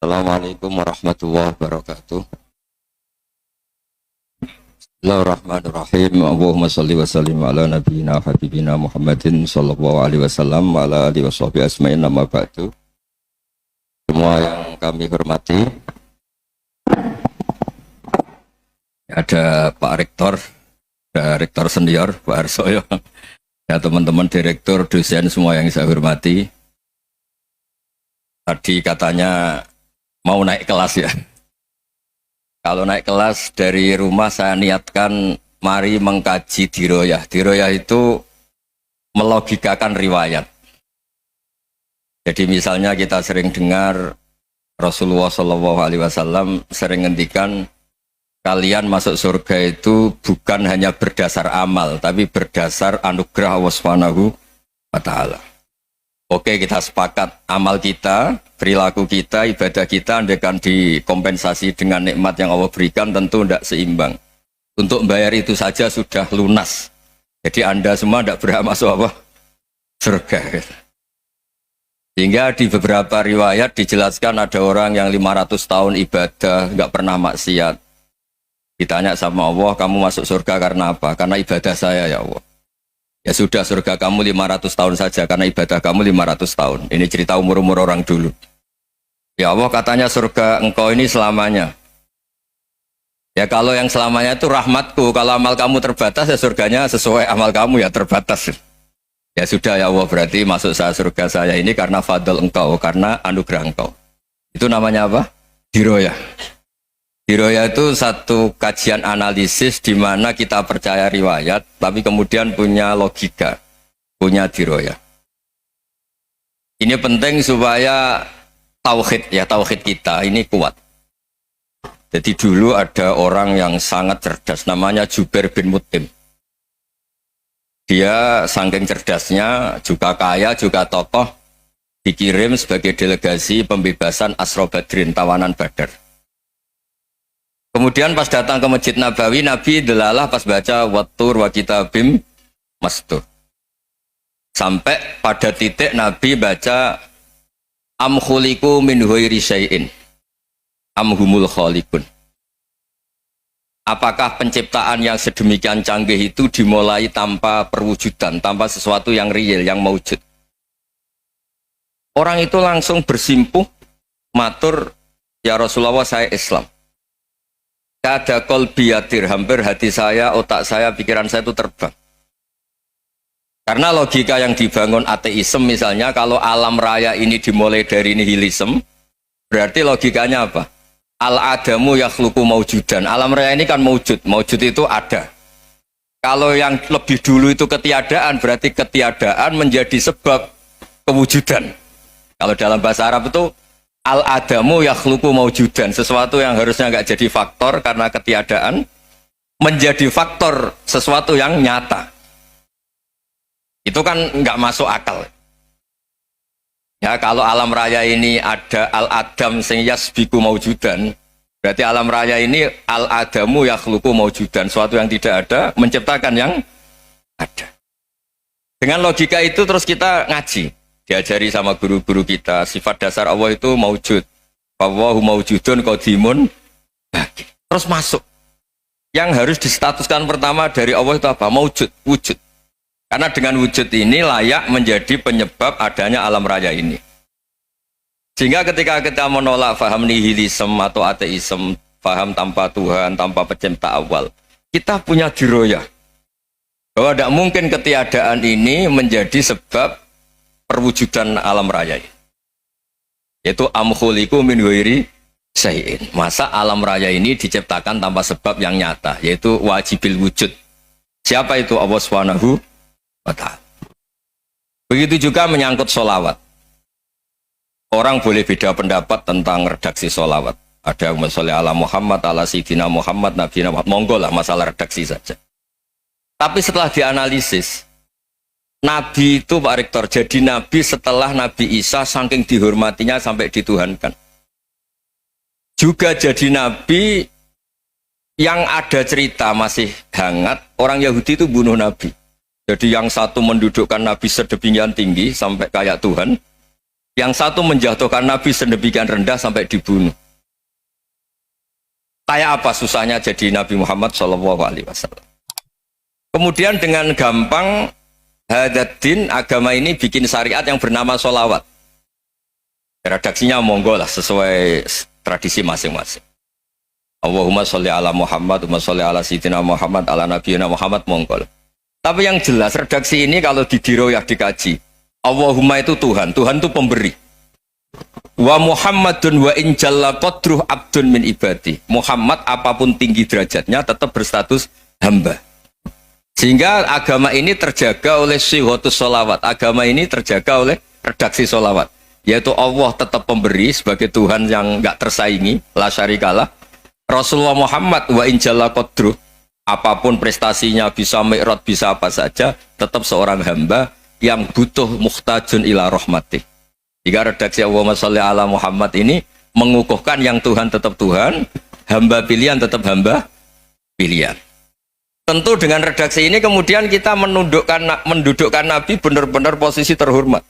Assalamualaikum warahmatullahi wabarakatuh. Bismillahirrahmanirrahim. Allahumma shalli wa sallim ala nabiyyina habibina Muhammadin sallallahu alaihi wasallam wa ala alihi washabihi asma'in amma ba'du. Semua yang kami hormati, ada Pak Rektor, ada Rektor Senior Pak Arsoyo, ya teman-teman direktur, dosen semua yang saya hormati. Tadi katanya mau naik kelas ya. Kalau naik kelas dari rumah saya niatkan mari mengkaji diroyah. Diroyah itu melogikakan riwayat. Jadi misalnya kita sering dengar Rasulullah SAW sering ngendikan kalian masuk surga itu bukan hanya berdasar amal, tapi berdasar anugerah Allah Subhanahu wa Ta'ala. Oke, kita sepakat amal kita, perilaku kita, ibadah kita andaikan dikompensasi dengan nikmat yang Allah berikan tentu tidak seimbang. Untuk membayar itu saja sudah lunas. Jadi Anda semua tidak berhak masuk apa? Surga. Sehingga di beberapa riwayat dijelaskan ada orang yang 500 tahun ibadah, nggak pernah maksiat. Ditanya sama Allah, kamu masuk surga karena apa? Karena ibadah saya ya Allah. Ya sudah, surga kamu 500 tahun saja karena ibadah kamu 500 tahun. Ini cerita umur-umur orang dulu. Ya Allah katanya surga engkau ini selamanya. Ya kalau yang selamanya itu rahmatku. Kalau amal kamu terbatas ya surganya sesuai amal kamu ya terbatas. Ya sudah ya Allah, berarti masuk saya surga saya ini karena fadl engkau, karena anugerah engkau. Itu namanya apa? Diroyah. Diroyah itu satu kajian analisis di mana kita percaya riwayat, tapi kemudian punya logika, punya diroyah. Ini penting supaya tauhid kita ini kuat. Jadi dulu ada orang yang sangat cerdas, namanya Jubair bin Mut'im. Dia saking cerdasnya, juga kaya, juga tokoh, dikirim sebagai delegasi pembebasan Asra Badrin, tawanan Badar. Kemudian pas datang ke Masjid Nabawi, Nabi delalah pas baca Wattur wa kitabim mastur. Sampai pada titik Nabi baca am khuliqu min ghairi syai'in am humul khaliqun. Apakah penciptaan yang sedemikian canggih itu dimulai tanpa perwujudan, tanpa sesuatu yang real, yang maujud? Orang itu langsung bersimpuh, matur, ya Rasulullah saya Islam. Kada qalbi yatir, hampir hati saya, otak saya, pikiran saya itu terbang. Karena logika yang dibangun ateisme misalnya, kalau alam raya ini dimulai dari nihilisme, berarti logikanya apa? Al-adamu yakhluqu maujudan. Alam raya ini kan maujud, maujud itu ada. Kalau yang lebih dulu itu ketiadaan, berarti ketiadaan menjadi sebab kewujudan. Kalau dalam bahasa Arab itu al-adamu yakhluqu maujudan, sesuatu yang harusnya nggak jadi faktor karena ketiadaan menjadi faktor sesuatu yang nyata. Itu kan nggak masuk akal. Ya kalau alam raya ini ada al-adam sing yasbiku maujudan, berarti alam raya ini al-adamu yakhluqu maujudan, sesuatu yang tidak ada menciptakan yang ada. Dengan logika itu terus kita ngaji. Diajari sama guru-guru kita, sifat dasar Allah itu maujud. Wallahu maujudun qadimun. Terus masuk. Yang harus distatuskan pertama dari Allah itu apa? Maujud, wujud. Karena dengan wujud ini layak menjadi penyebab adanya alam raya ini. Sehingga ketika kita menolak faham nihilisme atau ateisme, faham tanpa Tuhan, tanpa pencipta awal, kita punya diroyah. Bahwa tidak mungkin ketiadaan ini menjadi sebab perwujudan alam raya, yaitu am khuliqu min ghairi syai'in. Masa alam raya ini diciptakan tanpa sebab yang nyata, yaitu wajibil wujud. Siapa itu? Allah Subhanahu wa Ta'ala. Begitu juga menyangkut sholawat. Orang boleh beda pendapat tentang redaksi sholawat. Ada yang sholli ala Muhammad, ala Sayyidina Muhammad, Nabi Muhammad, monggo lah, masalah redaksi saja. Tapi setelah dianalisis, Nabi itu Pak Rektor, jadi Nabi setelah Nabi Isa saking dihormatinya sampai dituhankan. Juga jadi Nabi yang ada cerita masih hangat, orang Yahudi itu bunuh Nabi. Jadi yang satu mendudukkan Nabi sedemikian tinggi sampai kayak Tuhan, Yang satu menjatuhkan Nabi sedemikian rendah sampai dibunuh. Kayak apa susahnya jadi Nabi Muhammad SAW. Kemudian dengan gampang Hadaddin agama ini bikin syariat yang bernama sholawat. Redaksinya monggo lah sesuai tradisi masing-masing. Allahumma sholli ala Muhammad, Allahumma sholli ala Sayyidina Muhammad, ala Nabiyina Muhammad, monggo. Tapi yang jelas redaksi ini kalau didiroyah dikaji, Allahumma itu Tuhan, Tuhan itu pemberi. Wa Muhammadun wa in jalla qadruh abdun min ibadi. Muhammad apapun tinggi derajatnya tetap berstatus hamba. Sehingga agama ini terjaga oleh syihotus sholawat. Agama ini terjaga oleh redaksi sholawat. Yaitu Allah tetap pemberi sebagai Tuhan yang enggak tersaingi, la syarikalah. Rasulullah Muhammad wa in jalla qadruh, apapun prestasinya, bisa mi'raj, bisa apa saja, tetap seorang hamba yang butuh muhtajun ila rahmatih. Jika redaksi Allahumma sholli ala Muhammad ini mengukuhkan yang Tuhan tetap Tuhan, hamba pilihan tetap hamba pilihan. Tentu dengan redaksi ini kemudian kita mendudukkan Nabi benar-benar posisi terhormat.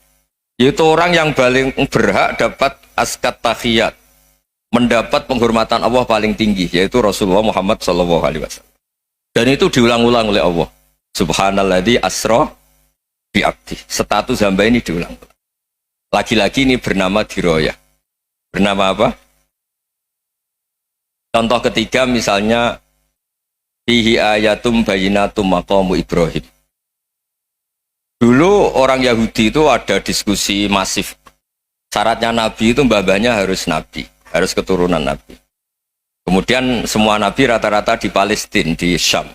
Yaitu orang yang paling berhak dapat askat tahiyat, mendapat penghormatan Allah paling tinggi, yaitu Rasulullah Muhammad SAW. Dan itu diulang-ulang oleh Allah. Subhanalladzi asra bi'abdi. Status hamba ini diulang-ulang. Lagi-lagi ini bernama diroyah. Bernama apa? Contoh ketiga misalnya fihi ayatum bayinatum maqamu Ibrahim. Dulu orang Yahudi itu ada diskusi masif. Syaratnya Nabi itu mbah-mbahnya harus Nabi, harus keturunan Nabi. Kemudian semua Nabi rata-rata di Palestina, di Syam.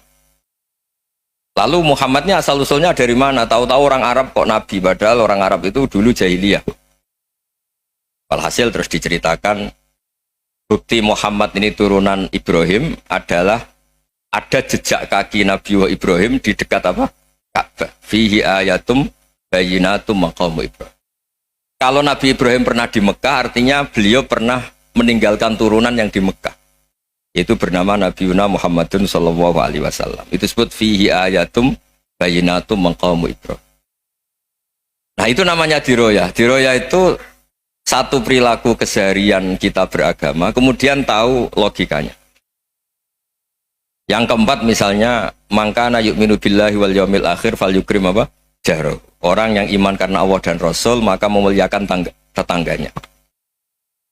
Lalu Muhammadnya asal-usulnya dari mana? Tahu-tahu orang Arab kok Nabi, padahal orang Arab itu dulu jahiliyah. Walhasil terus diceritakan bukti Muhammad ini turunan Ibrahim adalah ada jejak kaki Nabi Ibrahim di dekat apa? Ka'bah. Fihi ayatum bayinatum maqamu Ibrahim. Kalau Nabi Ibrahim pernah di Mekah, artinya beliau pernah meninggalkan turunan yang di Mekah. Itu bernama Nabiuna Muhammadun sallallahu alaihi wasallam. Itu disebut fihi ayatum bayinatum maqamu Ibrahim. Nah, itu namanya diroyah. Diroyah itu satu perilaku keseharian kita beragama, kemudian tahu logikanya. Yang keempat misalnya, mangkana yu'minu billahi wal yaumil akhir fal yukrim apa? Jaro. Orang yang iman karena Allah dan Rasul, maka memuliakan tetangganya.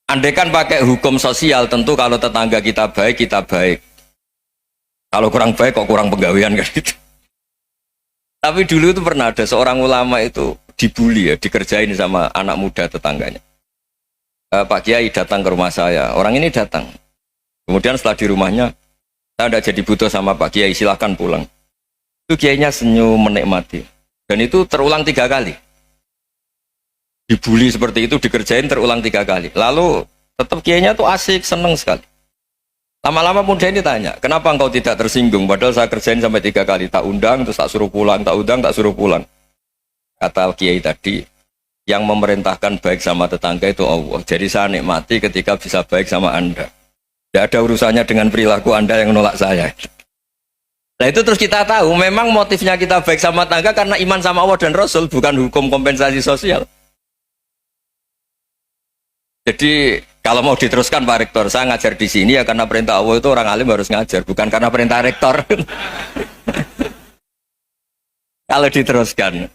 Andaikan pakai hukum sosial, tentu kalau tetangga kita baik, kita baik. Kalau kurang baik, kok kurang penggawean kan gitu. Tapi dulu itu pernah ada seorang ulama itu dibully ya, dikerjain sama anak muda tetangganya. Pak Kiai datang ke rumah saya, orang ini datang. Kemudian setelah di rumahnya, saya tidak jadi butuh sama Pak Kiai, silahkan pulang. Itu Kiainya senyum menikmati. Dan itu terulang 3 kali. Dibully seperti itu, dikerjain terulang 3 kali. Lalu tetap Kiainya tuh asik, seneng sekali. Lama-lama muda ini tanya, kenapa engkau tidak tersinggung? Padahal saya kerjain sampai 3 kali, tak undang, terus tak suruh pulang, tak undang, tak suruh pulang. Kata Kiai tadi, yang memerintahkan baik sama tetangga itu Allah. Jadi saya nikmati ketika bisa baik sama Anda. Tidak ada urusannya dengan perilaku Anda yang menolak saya. Nah itu terus kita tahu, memang motifnya kita baik sama tetangga karena iman sama Allah dan Rasul, bukan hukum kompensasi sosial. Jadi kalau mau diteruskan Pak Rektor, saya ngajar di sini ya karena perintah Allah itu orang alim harus ngajar, bukan karena perintah Rektor. Kalau diteruskan.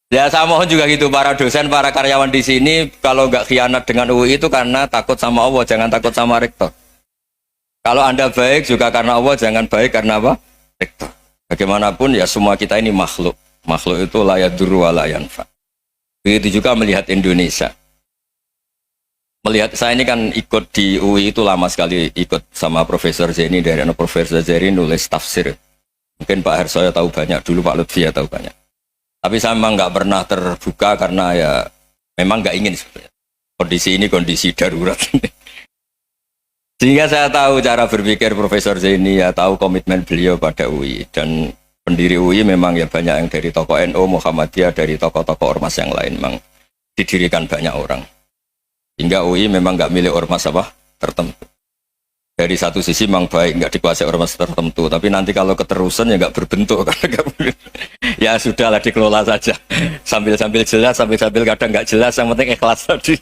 Ya saya mohon juga gitu para dosen, para karyawan di sini kalau nggak khianat dengan UI itu karena takut sama Allah, jangan takut sama rektor. Kalau Anda baik juga karena Allah, jangan baik karena apa? Rektor. Bagaimanapun ya semua kita ini makhluk. Makhluk itu la yadurru wa la yanfa. Begitu juga melihat Indonesia. Melihat saya ini kan ikut di UI itu lama sekali, ikut sama Profesor Zeni, dari Profesor Zeni nulis tafsir. Mungkin Pak Hersoyo tahu banyak, dulu Pak Lutfi ya tahu banyak. Tapi saya memang nggak pernah terbuka karena ya memang nggak ingin sebenarnya. Kondisi ini kondisi darurat. Sehingga saya tahu cara berpikir Profesor Zaini, ya tahu komitmen beliau pada UI. Dan pendiri UI memang ya banyak yang dari tokoh NU, Muhammadiyah, dari tokoh-tokoh ormas yang lain. Memang didirikan banyak orang. Hingga UI memang nggak milik ormas apa tertentu. dari satu sisi memang baik, nggak dikuasai ormas tertentu, tapi nanti kalau keterusan ya nggak berbentuk. Ya sudahlah, dikelola saja, sambil jelas, sambil kadang nggak jelas, yang penting ikhlas tadi.